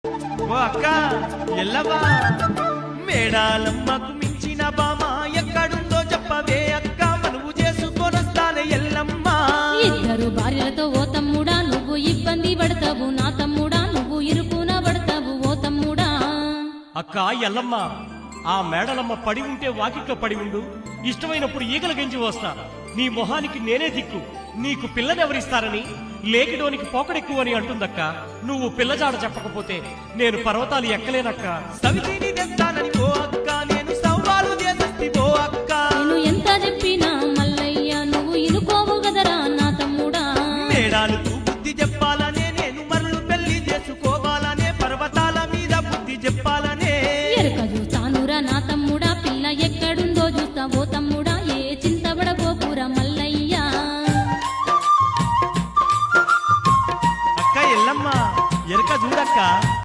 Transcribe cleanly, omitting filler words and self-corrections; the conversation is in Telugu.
ఓ అక్క ఎల్లవా మేడాలమ్మకు మించిన బామా ఎక్కడుందో చెప్పవే అక్క మనవు చేసుకొనొస్తానే ఎల్లమ్మ. ఇద్దరు భార్యలతో ఓ తమ్ముడా నువ్వు ఇబ్బంది పడతావు, నా తమ్ముడా నువ్వు ఇరుకున పడతావు ఓ తమ్ముడా. అక్క ఎల్లమ్మ, ఆ మేడలమ్మ పడి ఉంటే వాకిట్లో పడి ఉండు, ఇష్టమైనప్పుడు ఈగల గెంజి వస్తా. నీ మొహానికి నేనే దిక్కు, నీకు పిల్లనెవరిస్తారని లేకిడోనికి పోకడెక్కువ అని అంటుందక్క. నువ్వు పిల్లజాడ చెప్పకపోతే నేను పర్వతాలు ఎక్కలేనక్క. సవితిని తెస్తా